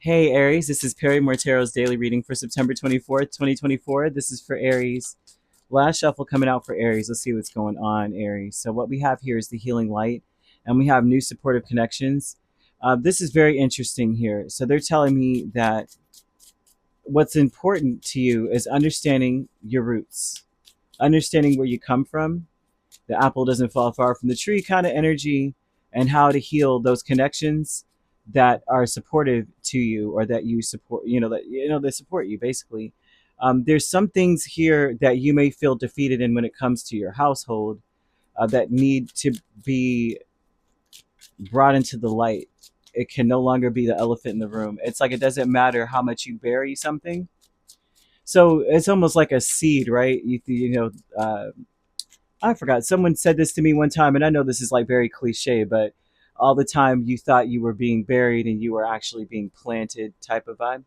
Hey Aries, this is Perrymore Tarot's daily reading for September 24th, 2024. This is for Aries. Last shuffle coming out for Aries. Let's see what's going on, Aries. So what we have here is the healing light, and we have new supportive connections. This is very interesting here. So they're telling me that what's important to you is understanding your roots, understanding where you come from. The apple doesn't fall far from the tree kind of energy, and how to heal those connections that are supportive to you, or that you support, they support you basically. There's some things here that you may feel defeated in when it comes to your household, that need to be brought into the light. It can no longer be the elephant in the room. It's like it doesn't matter how much you bury something. So it's almost like a seed, right? I forgot. Someone said this to me one time, and I know this is like very cliche, but all the time you thought you were being buried and you were actually being planted type of vibe.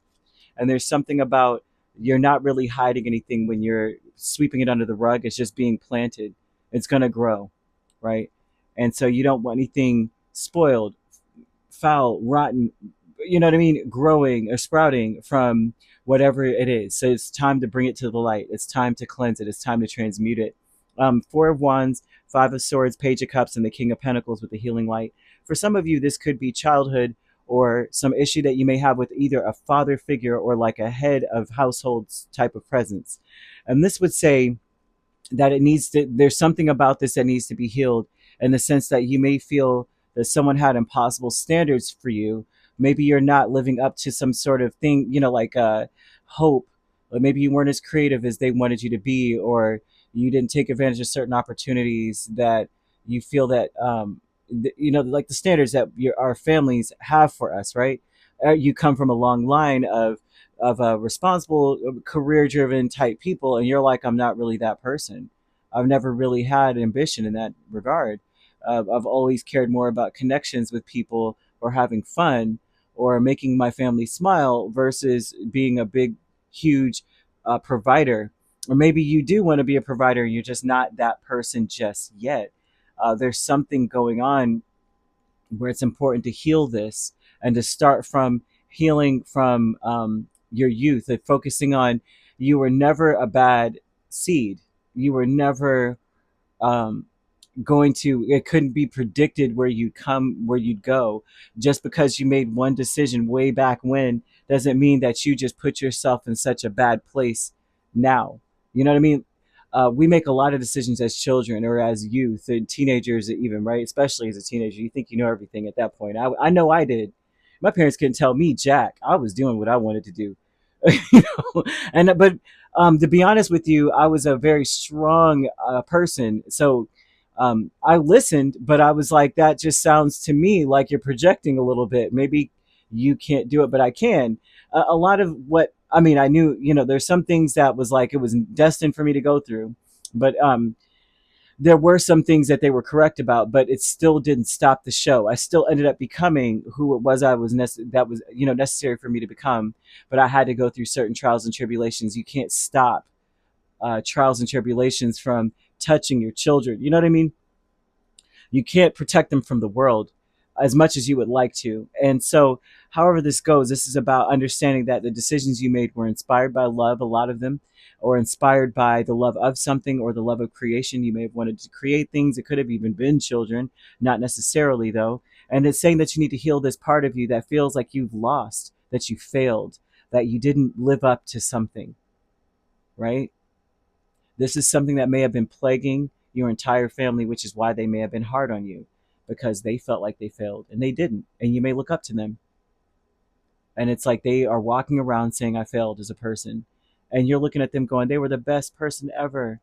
And there's something about you're not really hiding anything when you're sweeping it under the rug. It's just being planted. It's going to grow, right? And so you don't want anything spoiled, foul, rotten, you know what I mean, growing or sprouting from whatever it is. So it's time to bring it to the light. It's time to cleanse it. It's time to transmute it. Four of Wands, Five of Swords, Page of Cups, and the King of Pentacles with the healing light. For some of you, this could be childhood or some issue that you may have with either a father figure or like a head of households type of presence. And this would say that there's something about this that needs to be healed, in the sense that you may feel that someone had impossible standards for you. Maybe you're not living up to some sort of thing, like hope, or maybe you weren't as creative as they wanted you to be, or you didn't take advantage of certain opportunities that you feel that, like the standards that our families have for us, right? You come from a long line of responsible, career driven type people, and you're like, I'm not really that person. I've never really had ambition in that regard. I've always cared more about connections with people, or having fun, or making my family smile, versus being a big, huge provider. Or maybe you do want to be a provider, you're just not that person just yet. There's something going on where it's important to heal this, and to start from healing from your youth, and focusing on, you were never a bad seed. You were never um, it couldn't be predicted where you'd go. Just because you made one decision way back when doesn't mean that you just put yourself in such a bad place now. You know what I mean? We make a lot of decisions as children, or as youth and teenagers even, right? Especially as a teenager, you think you know everything at that point. I know I did. My parents couldn't tell me jack. I was doing what I wanted to do. you but to be honest with you, I was a very strong person. So I listened, but I was like, that just sounds to me like you're projecting a little bit. Maybe you can't do it, but I can. A lot of what, I mean, I knew, there's some things that was like it was destined for me to go through, but there were some things that they were correct about, but it still didn't stop the show. I still ended up becoming who it was that was necessary for me to become. But I had to go through certain trials and tribulations. You can't stop trials and tribulations from touching your children. You know what I mean? You can't protect them from the world as much as you would like to. And so, however this goes, this is about understanding that the decisions you made were inspired by love, a lot of them, or inspired by the love of something, or the love of creation. You may have wanted to create things. It could have even been children, not necessarily though. And it's saying that you need to heal this part of you that feels like you've lost, that you failed, that you didn't live up to something, right? This is something that may have been plaguing your entire family, which is why they may have been hard on you, because they felt like they failed and they didn't. And you may look up to them. And it's like they are walking around saying, I failed as a person. And you're looking at them going, they were the best person ever.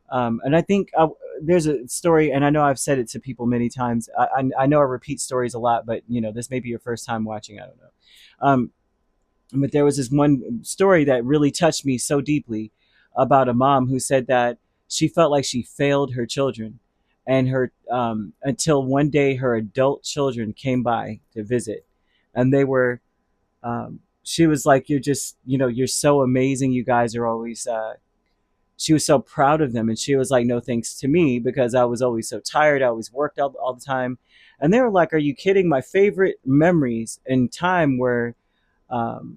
And I think there's a story, and I know I've said it to people many times. I know I repeat stories a lot, but this may be your first time watching. I don't know. But there was this one story that really touched me so deeply, about a mom who said that she felt like she failed her children, and her until one day her adult children came by to visit, and they were. She was like, "You're just, you're so amazing. You guys are always." She was so proud of them, and she was like, "No thanks to me, because I was always so tired. I always worked all the time." And they were like, "Are you kidding? My favorite memories in time were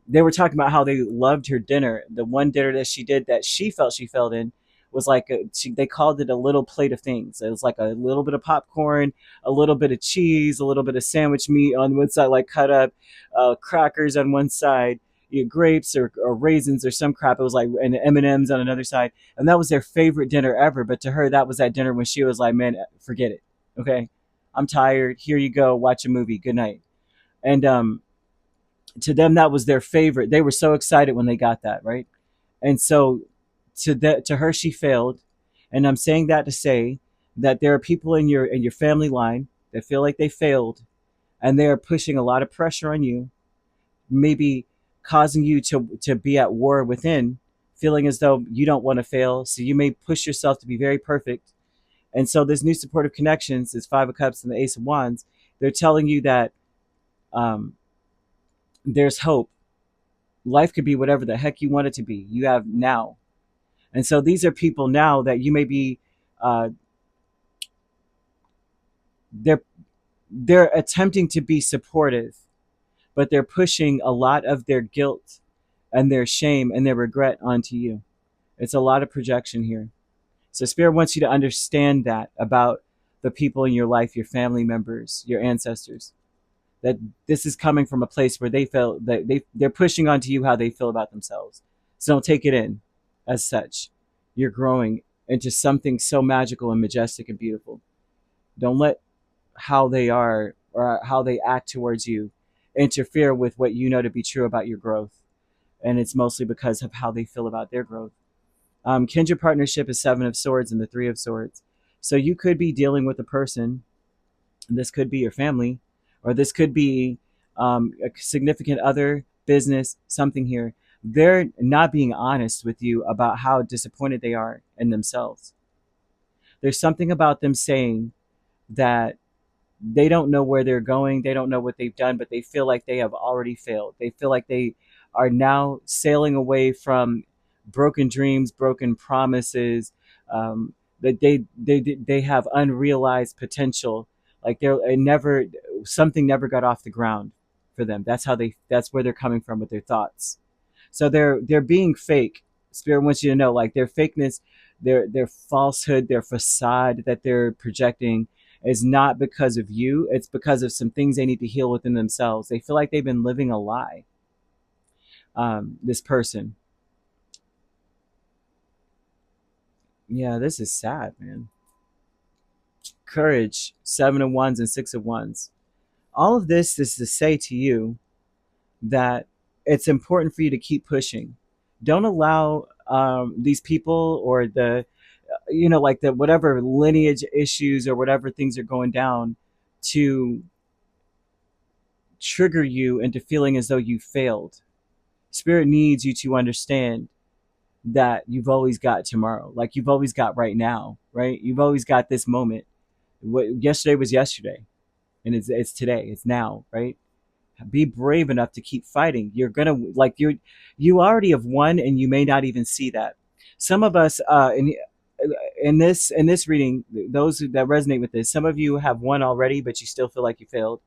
They were talking about how they loved her dinner. The one dinner that she did that she felt she failed in was like they called it a little plate of things. It was like a little bit of popcorn, a little bit of cheese, a little bit of sandwich meat on one side, like cut up, crackers on one side, grapes or raisins or some crap. It was like and M&Ms on another side, and that was their favorite dinner ever. But to her, that was that dinner when she was like, "Man, forget it. Okay, I'm tired. Here you go. Watch a movie. Good night." And to them that was their favorite. They were so excited when they got that, right? And so to her she failed. And I'm saying that to say that there are people in your family line that feel like they failed, and they are pushing a lot of pressure on you, maybe causing you to be at war within, feeling as though you don't want to fail, so you may push yourself to be very perfect. And so this new supportive connections, this Five of Cups and the Ace of Wands, they're telling you that um, there's hope. Life could be whatever the heck you want it to be. You have now. And so these are people now that you may be, uh, they're they're attempting to be supportive, but they're pushing a lot of their guilt and their shame and their regret onto you. It's a lot of projection here. So Spirit wants you to understand that about the people in your life, your family members, your ancestors, that this is coming from a place where they feel that they're pushing onto you how they feel about themselves. So don't take it in as such. You're growing into something so magical and majestic and beautiful. Don't let how they are or how they act towards you interfere with what you know to be true about your growth. And it's mostly because of how they feel about their growth. Kindred partnership is Seven of Swords and the Three of Swords. So you could be dealing with a person. This could be your family, or this could be a significant other, business, something here. They're not being honest with you about how disappointed they are in themselves. There's something about them saying that they don't know where they're going, they don't know what they've done, but they feel like they have already failed. They feel like they are now sailing away from broken dreams, broken promises, that they have unrealized potential. Like they're never, something never got off the ground for them. That's where they're coming from with their thoughts. So they're being fake. Spirit wants you to know, like their fakeness, their falsehood, their facade that they're projecting is not because of you. It's because of some things they need to heal within themselves. They feel like they've been living a lie. This person, yeah, this is sad, man. Courage, Seven of Wands and Six of Wands. All of this is to say to you that it's important for you to keep pushing. Don't allow these people or the, like the whatever lineage issues or whatever things are going down to trigger you into feeling as though you failed. Spirit needs you to understand that you've always got tomorrow. Like you've always got right now, right? You've always got this moment. What yesterday was yesterday, and it's today. It's now, right? Be brave enough to keep fighting. You're gonna you already have won, and you may not even see that. Some of us in this reading, those that resonate with this, some of you have won already, but you still feel like you failed.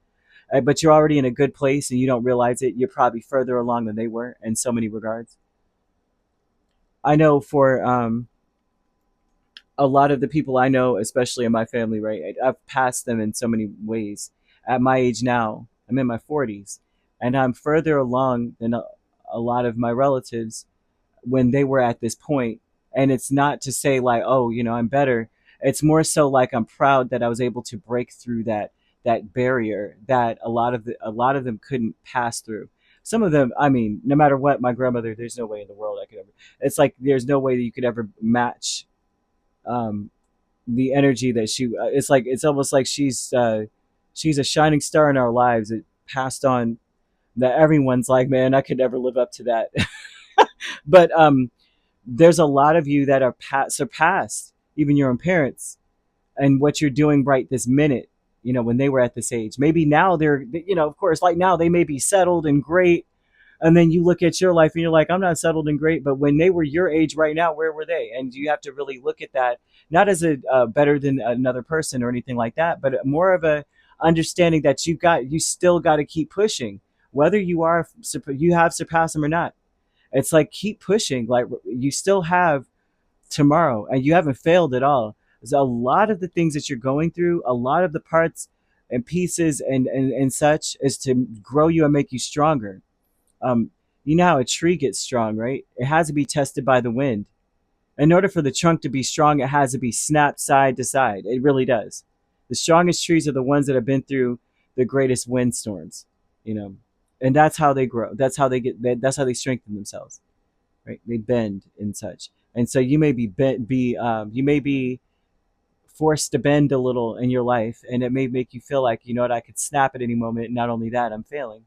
But you're already in a good place, and you don't realize it. You're probably further along than they were in so many regards. I know for a lot of the people I know, especially in my family, right? I've passed them in so many ways. At my age now, I'm in my 40s, and I'm further along than a lot of my relatives when they were at this point. And it's not to say like, oh, I'm better. It's more so like I'm proud that I was able to break through that barrier that a lot of them couldn't pass through. Some of them, I mean, no matter what, my grandmother, there's no way in the world I could ever. It's like there's no way that you could ever match um, the energy that she. It's like it's almost like she's a shining star in our lives. It passed on that everyone's like, man, I could never live up to that. But there's a lot of you that are surpassed even your own parents and what you're doing right this minute. When they were at this age, maybe now they're, of course, like now they may be settled and great. And then you look at your life and you're like, I'm not settled and great. But when they were your age right now, where were they? And you have to really look at that, not as a better than another person or anything like that, but more of a understanding that you still got to keep pushing. whether you have surpassed them or not. It's like keep pushing. Like you still have tomorrow, and you haven't failed at all. There's a lot of the things that you're going through, a lot of the parts and pieces and such is to grow you and make you stronger. Um, you know how a tree gets strong, right? It has to be tested by the wind. In order for the trunk to be strong, it has to be snapped side to side. It really does. The strongest trees are the ones that have been through the greatest windstorms, you know, and that's how they grow. That's how they get. That's how they strengthen themselves, right? They bend and such. And so you may you may be forced to bend a little in your life, and it may make you feel like, you know what, I could snap at any moment. And not only that, I'm failing.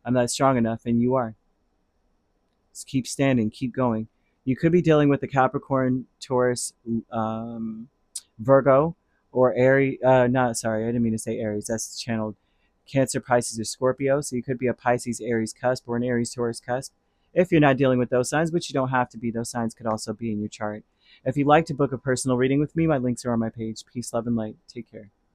I'm not strong enough, and you are. Just keep standing, keep going. You could be dealing with a Capricorn, Taurus, Virgo, or Aries. Not sorry, I didn't mean to say Aries. That's channeled Cancer, Pisces, or Scorpio. So you could be a Pisces, Aries cusp, or an Aries, Taurus cusp. If you're not dealing with those signs, but you don't have to be, those signs could also be in your chart. If you'd like to book a personal reading with me, my links are on my page. Peace, love, and light. Take care.